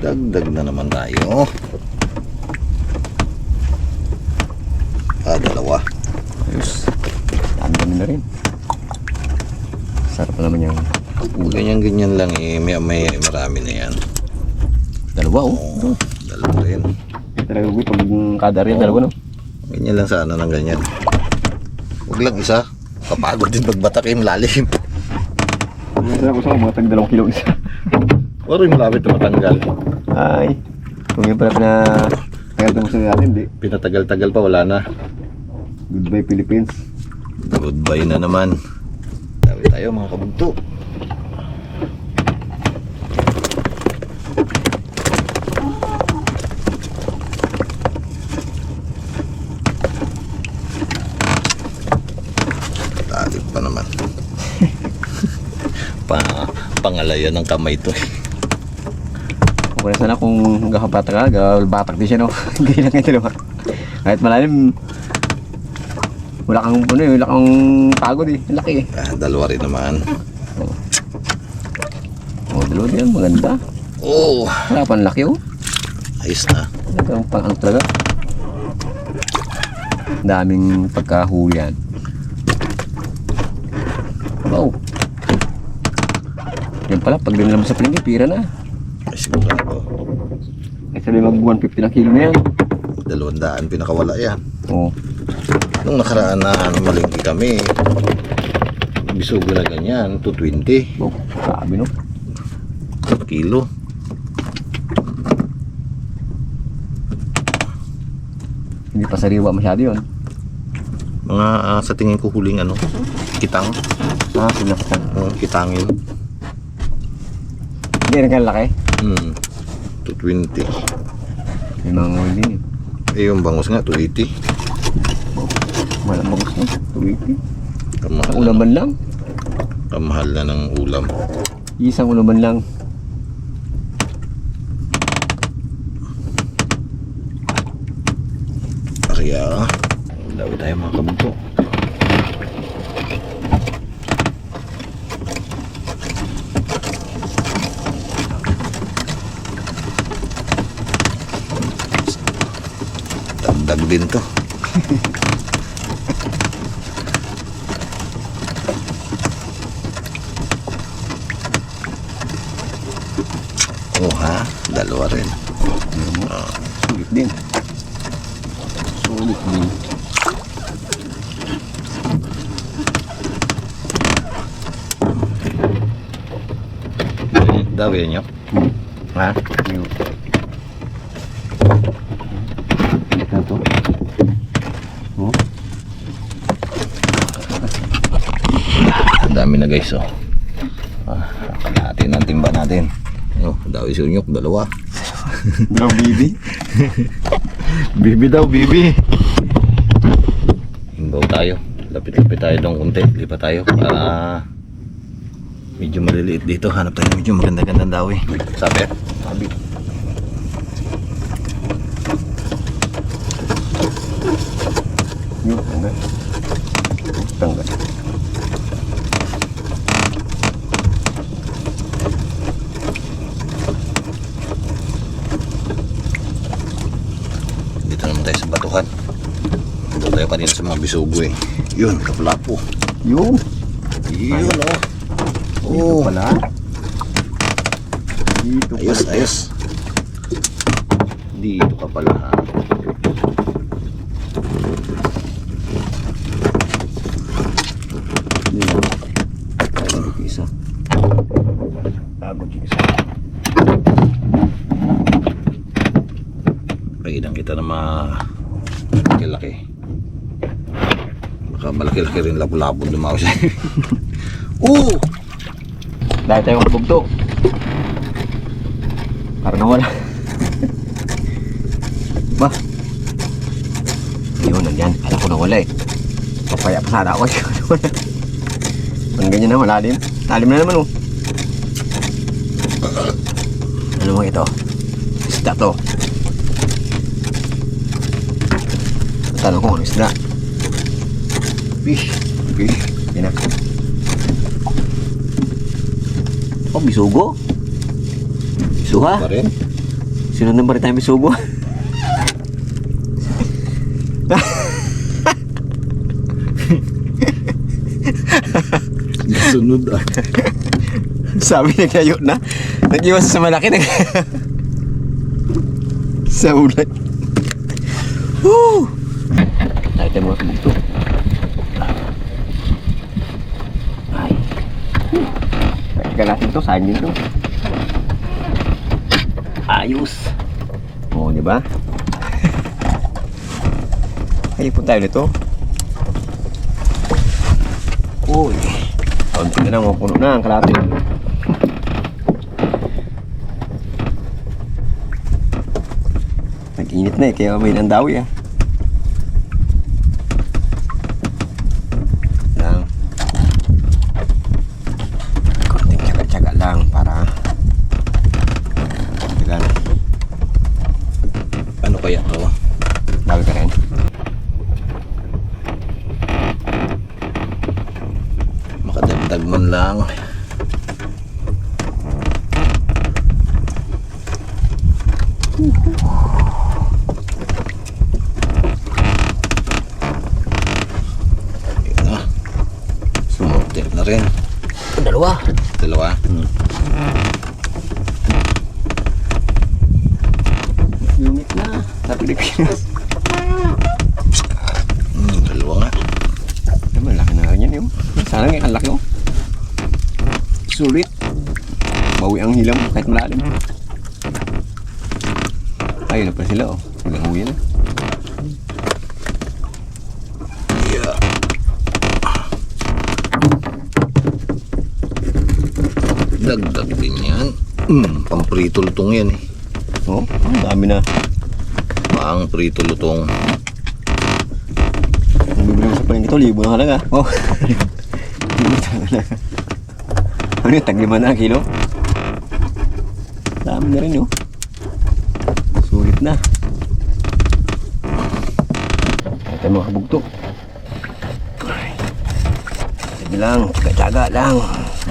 Dagdag na naman tayo. Dalawa. Ayos. Dami na rin. Sarap na naman yung Ganyan lang eh. May marami na yan. dalawa Dalawa rin. Talaga gue pag kada rin dalawa no. Ganyan lang sana ng ganyan. Huwag lang isa. Kapagod din pagbatak yung lalim. Masarap ko sa mga tag 2 kilo isa. Pero yung malapit na matanggal. Ay. Kung yun pala tagal mo sa natin, di. Pinatagal-tagal pa, wala na. Goodbye Philippines. Goodbye na naman. Tawi tayo mga kabugto. Talit pa naman. Pangalayan ng kamay to. Okay na sana kung gakabatak ka, batak din siya no. Hindi lang yung dalawa. Kahit malalim, wala kang pagod eh. Laki eh. Dalawa rin naman. Dalawa din, maganda. Wala pa laki oh. Ayos na. Talagang pang ano talaga. Daming pagkahuyan. Wow. Yan pala, pag din naman sa palengke, pira na. Ay, sigurado. Ay sabi mag 150 na kilo na yan. 200 pinakawala yan. Oo. Nung nakaraan na malingki kami, bisugo na ganyan, 220 Oh, sabi no. kilo. Hindi pa sariwa masyado yun. Mga sa tingin ko huling kitang. Pinaksan. Kitangin. Hindi rin kang laki. 220. May mga ngawin din eh. Yung bangus nga, 280. Malang bagus na. 280. Kamahal Ang ulaman lang. Kamahal na ng ulam. Isang ulaman lang. Kaya, dawi tayo mga kabugto. Dagdag din to. Dalawa rin. Sulit din. Sulit din. Dawi nyo? Ha? Ito to. Oh. Ang dami na guys oh. Kalahati ng timba natin. Dawi sunyok, dalawa. Daw bibi. Bibi daw, bibi. Himbaw tayo. Lapit-lapit tayo doon kunti. Lipat tayo para medyo maliliit dito. Hanap tayo medyo maganda-gandang dawi. Sabi? Sabi. Yun, tanggal. Tanggal. Dito naman tayo sa batuhan. Dito tayo kanina sa mga bisugo eh. Yun, kapulapo. Yun. Yun oh. Dito pala. Dito pala. Ayos, ayos. Dito ka pala ha. Dito. Tago isa. Tago isa. Pagidang kita na malaki-laki. Baka malaki-laki rin labo-labo dumaw siya. Dahil tayong bugto. Parang nawala. Ba? Yun, nandyan. Kala ko nawala eh. Papaya pa sana ako. Ang ganyan na, malalim. Lalim na naman oh. Ano mo ito? Isda to. Tanong ko ano isda. Fish. Fish. Yan na. Oh, bisugo. Bisuha. Pa rin. Sunod na ba rin tayo may subo? Sunod ah. Sabi naglayo na. Nag-iwas sa malaki na. Sa ulan. Woo! Nakita mo mga kabugto. Ay. Teka natin to. Saan yun to? Ayos. Oo, di ba? Ayun tayo nito. Uy. Kaunti na lang. Puno na ang kalapit. Nag-init na eh. Kaya may nandawi ah. Lang. Konting tsaga-tsaga lang para tagal. Ano kaya to? Dami ka rin. Makadagdag man lang. Ayun na. Sumuti na rin. Dalawa. Dalawa. Unit na. Sa Pilipinas. Dalawa nga. Naman, laki na rin yan yun. Sana nga, ang laki oh. Sulit. Bawi ang hilam kahit malalim. Ayun na pa sila oh. Walang uwi na. Yeah. Dagdag din yan. Pamprito lutong yan eh. Oh, ang dami na. Pang prito lutong. Kung bibili mo sa palengke ito, libo na halaga. Oh. Libo na halaga. Ano yun, tag-5 na kilo? Dami na rin oh. Sulit na. Ito mga kabugto. Sige lang, tsaga-tsaga lang.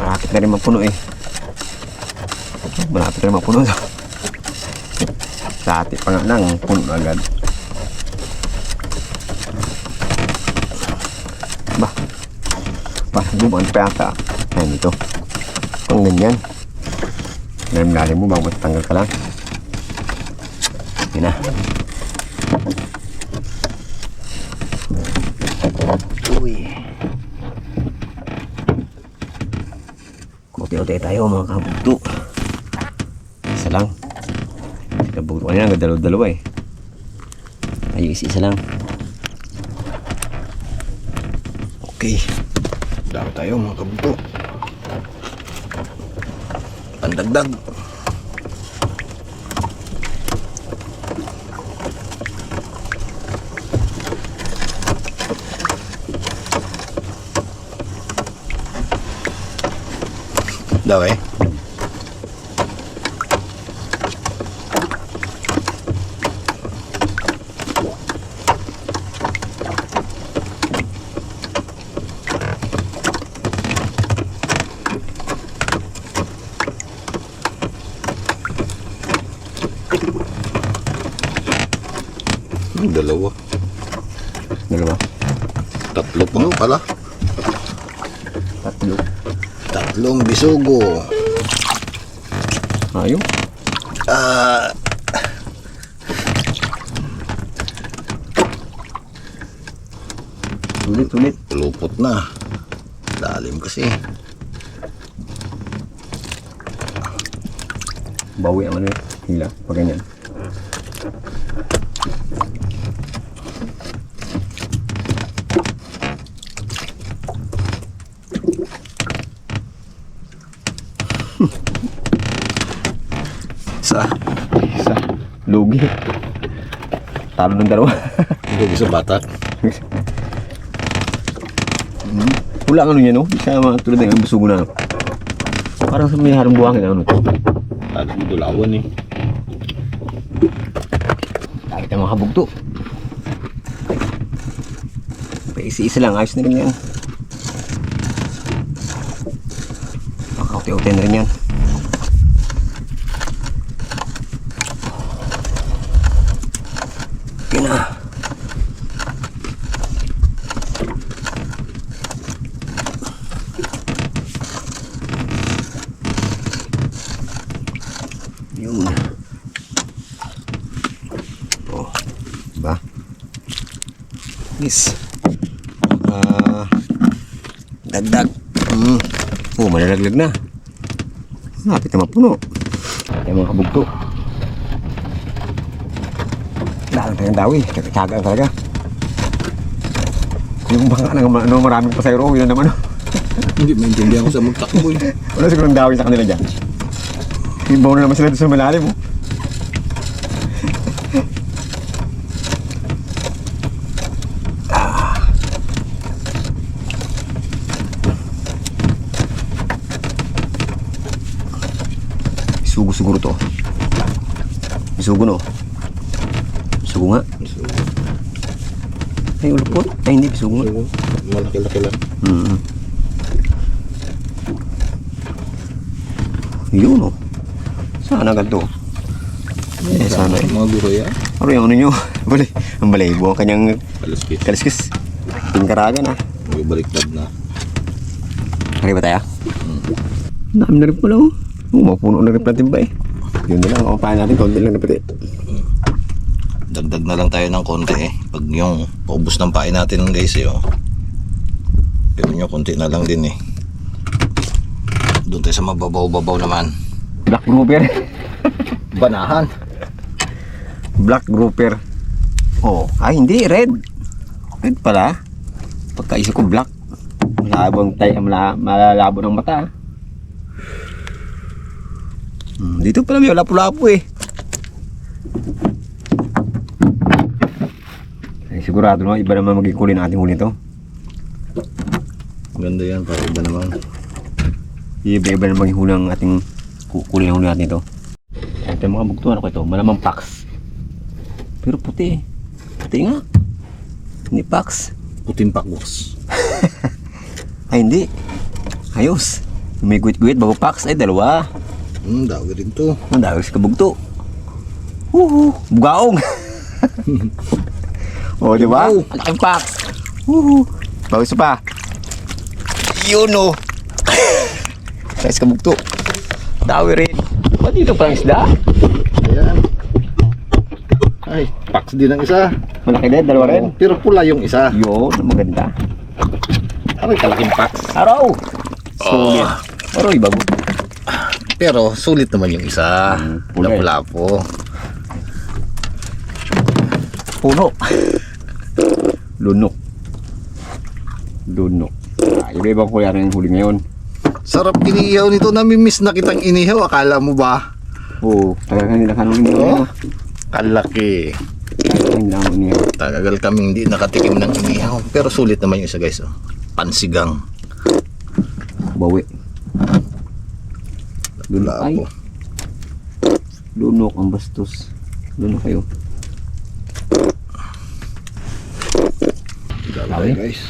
Malapit na rin mapuno eh. Malapit na rin mapuno to. Dati pa nga lang, puno na agad. Bah, parang bumaan pa yata. Ayan ito. Ang ganyan. Lalim-lalim mo bago matanggal ka lang. Yun na. Uy. Kote-kote tayo mga kabugto. Isa lang. Kabugto kanina hanggang dalawa-dalawa eh. Ayun, isa lang. Okay. Dami tayo mga kabugto. Pandagdag. Daw eh. Dalawa. Dalawa. Tatlo pa nga pala. Tatlo. Tatlong bisugo. Ayun. Sulit. Lupot na. Lalim kasi. Bawi ang ano eh. Hila. Pag ganyan. Isa. Lugi. Talo ng dalawa. Lugi sa batak. Wala ang ano niya no? Di siya tulad ng busugo na. Parang sa may harang buhangin ano to. Alam mo dulawan eh. Kahit ang mga kabugto. Paisi-isa lang. Ayos na rin yan. Makauti-uti na rin yan. Yes. Dagdag. Oh, malalaglag na. Napit na mapuno. Yung mga kabugto. Dahil tayong dawi. Kakagaan talaga. Yung baka ng maraming pasayro, yun naman. Hindi maintindihan ko sa magtakbo eh. Wala siguro ng dawi sa kanila dyan. Himbaw na naman sila doon sa malalim. Sugo siguro to. Sugo no. Sugo nga. Ay ulupot. Ay hindi sugo. Malaki-laki lang. Yun oh. Sana ganito. Sana eh. Mga guro yan. Ano yung ano nyo? Bali. Ang balayibo ang kanyang Kaliskis. kaliskis. Tingkaragan ah. May baliktad na. Kaya ba tayo? Dami na rin pala oh. Mapuno na rin natin ba eh. Yun na lang. Kapain natin. Konti lang na pati. Dagdag na lang tayo ng konti eh. Pag yung paubos ng pain natin guys eh. Oh. Pero nyo konti na lang din eh. Doon tayo sa mababaw-babaw naman. Black grouper. Banahan. Black grouper. Oh. Ay hindi. Red. Red pala. Pagkaisip ko black. Malabong tayo. Malalabo ng mata. Dito pala may lapu-lapu eh. Ay, sigurado naman iba naman maging kulay ng ating huli to. Ganda yan. Para iba naman. Iba-iba naman maging huli ng ating kulay ng huli natin ito. Ito yung mga bugtuan ako ito. Malamang pax. Pero puti eh. Puti nga. Hindi pax. Puting pakbos. Ay hindi. Ayos. May guwit-guwit bago pax. Ay dalawa. Dawi rin to. Ang dawis ka bugto. Bugaong. O, di ba? Ang laking pack. Bawas pa. Yun o. Dawis ka bugto. Dawi rin. Ba't dito parang isda? Ayan. Ay, paks din ang isa. Malaki din, dalawa rin. Pero pula yung isa. Yun, maganda. Aray, kalaking paks. Araw. Sulit. Aroy, bago. Pero sulit naman yung isa. Pula eh. Lapu-lapo. Puno. Lunok. Iba-ibang kulay rin yung huli ngayon. Sarap inihaw nito. Namimiss na kitang inihaw. Akala mo ba? Oo, talagang nila kanong inihaw. Kalaki. Talagang nila kanong inihaw. Tagal kaming hindi nakatikim ng inihaw. Pero sulit naman yung isa guys. Oh. Pansigang. Bawi. Lunok ay. Lapo. Lunok ang bastos. Lunok kayo. Dalawa guys.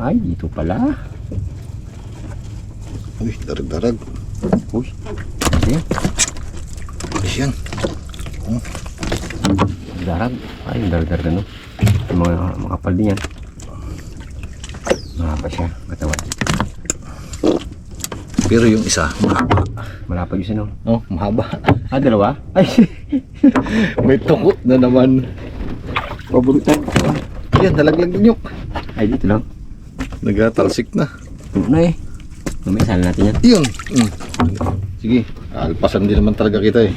Ay, dito pala. Uy, darag-darag. Uy. Ayan. Ayan. Darag. Ay, darag no. Yung mga kapal din yan. Mahaba siya. Katawan. Pero yung isa, mahaba. Malapad yung sino. Oh, mahaba. Ah, dalawa? Ay. May tukot na naman. Paburutan. Yan, nalaglag din yung. Ay, dito lang. Nagatalsik na. Puno na eh. Mamaya sala natin yan. Yun. Sige, alpasan din naman talaga kita eh.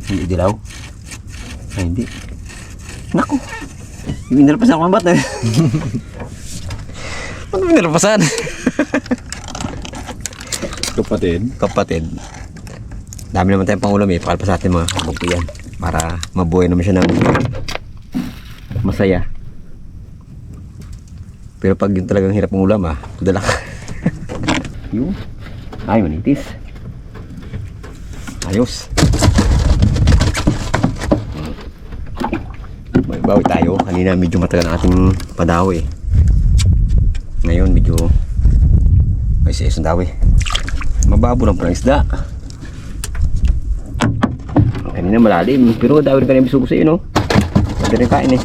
Hindi dilaw. Ay, hindi. Naku. Yung inalapasan ako ng bata eh. Ano yung inalapasan? Kapatid. Dami naman tayong pangulam eh. Pakalpas natin mga kabog yan. Para mabuhay naman siya ng masaya. Pero pag yun talagang hirap ng ulam dala ka. Yun. Ay, manitis. Ayos. Bawi tayo. Kanina medyo matagal ang ating padawi. Ngayon medyo ay sa isang dawi. Mababo lang po ng isda. Kanina malalim. Pero dawi rin kanina bisugo sa iyo, no? Pwede rin kain eh.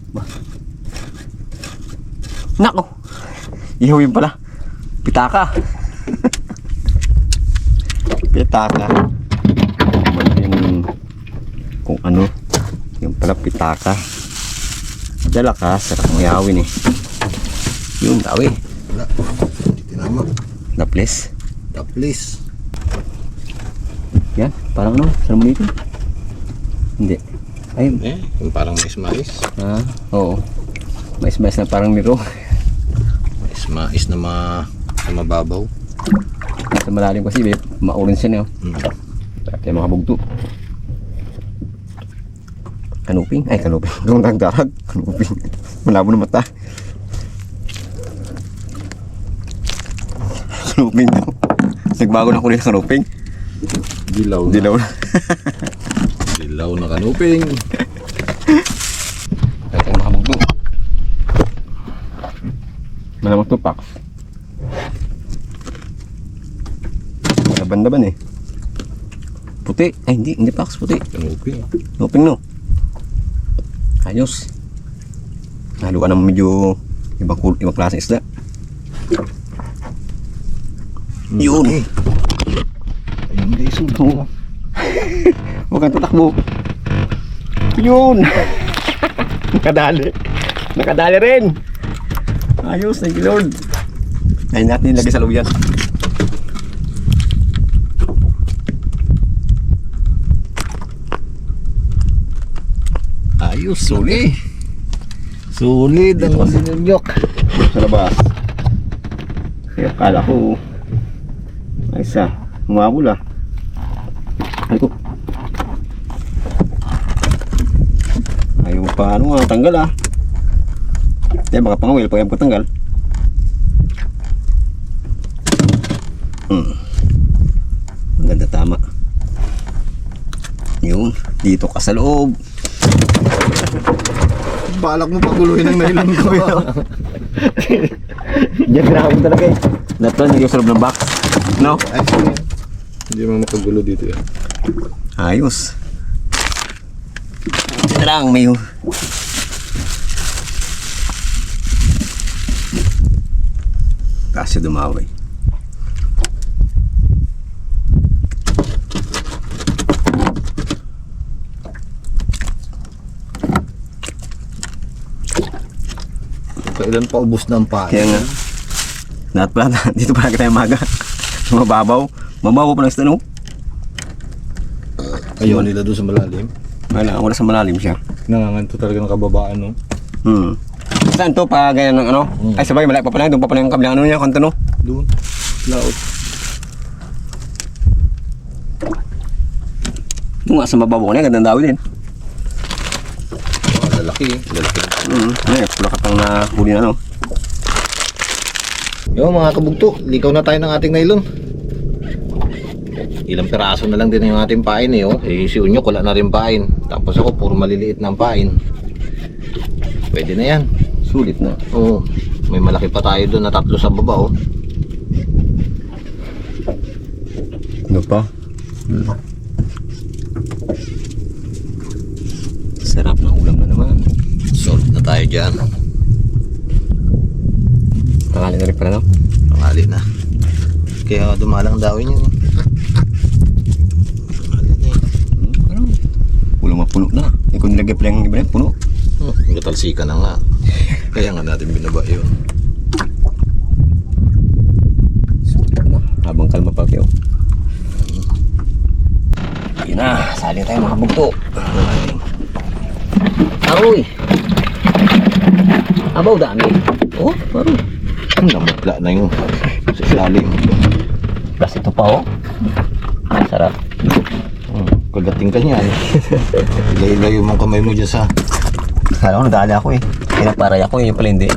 Bah. Nako! Ihaw yun pala. Pitaka. Pitaka. Yung kung ano. Yung pala pitaka. Dala ka, sarap mo yawin eh. Yung dawi. Wala. Tinama. Naples. Taplis. Yan, parang ano, salmonito. Hindi. Ay, Yung parang mais-mais. oo. Mais-mais na parang niro. Mais na mababaw. Sa malalim kasi, ma-orange yan eh. Kaya mga bugto. Kanuping? Ay, kanuping. Gawang darag. Kanuping. Malabo na mata. Kanuping daw. Nagbago na ko rin kanuping. Dilaw na. Dilaw na. Dilaw na kanuping. Kaya mga bugto. Malamang tupak. Laban-laban eh. Puti. Ay, hindi paks. Puti. Kanuping. Kanuping no. Ayos. Naluan ng medyo ibang klase isda. Yun. Ayun guys. Oo. Huwag kang tatakbo. Yun. Nakadali. Nakadali rin. Ayos. Thank you Lord. Ayun natin ilagay sa luyan. Ayos. Suli. Sulit ang sinunyok. Sa labas. Kaya kala ko ay isa. Humabol ah. Ay ko. Ayaw pa ano nga. Tanggal ah. Kaya baka pangawil. Pag ayaw ko tanggal. Ang ganda tama. Yun. Dito ka sa loob. Balak mo paguluhin ng nylon ko. Diyan pinakabog talaga eh. Lahat na nilagay sa loob ng box. No? Hindi mo makagulo dito yan. Ayos. Ito lang may kasi dumaway. Kailan pa ubos ng pain? Kaya nga. Lahat pala, dito pala tayo maga. Mababaw. Mababaw pa lang sa tanong. Ayaw nila doon sa malalim. Wala sa malalim siya. Nanganganto talaga ng kababaan, no? Saan to pa ganyan ng ano? Ay sabay, malaki pa pala. Doon pa pala yung kabilang ano niya, kanto no? Doon. Laot. Doon nga sa mababaw niya, gandang dawi din. Lalaki eh. Lalaki. Ay, pula ka pang nahuli na no? Yo mga kabugto, likaw na tayo ng ating nylon. Ilang piraso na lang din yung ating pain eh, oh. Eh si Unyok wala na rin pain. Tapos ako puro maliliit ng pain. Pwede na yan. Sulit na. Oo. May malaki pa tayo doon na 3 sa baba, oh. Ano pa? Sarap na ulam na naman. Solve na tayo dyan. Tangali na rin pala no? Tangali na. Kaya dumalang dawin yun. Tangali na eh. Pulo mapuno na. Eh kung nilagay pala yung iba puno. Gatalsika na nga. Kaya nga natin binaba yun. Habang kalma pa kayo. Yun na, sali tayo mga bugto. Aroy! Abaw dami. Oh, parang. Namutla na yun. Sa ilalim. Plus ito pa oh. Sarap. Kagating ka niyan. Ilayo mong kamay mo dyan sa Kala ko nadali ako eh. Pinaparay ako eh, yung pala hindi.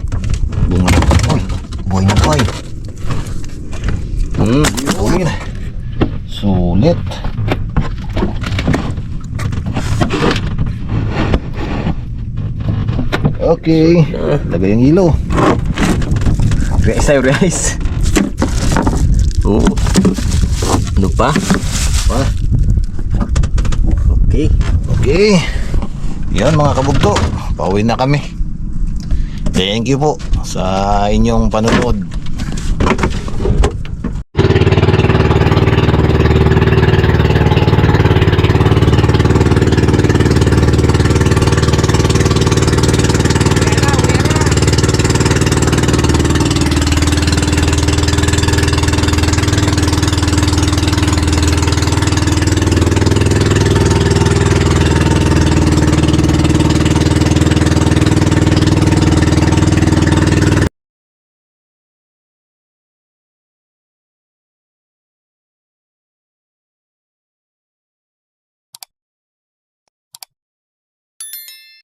bunga. Uy, buhay na boy. Uy. Sulit. Okay. Lagay ang ilaw. Rice tayo, rice. Oo. Ano pa? Okay. Okay. Yan mga kabugto. Pauwi na kami. Thank you po sa inyong panonood.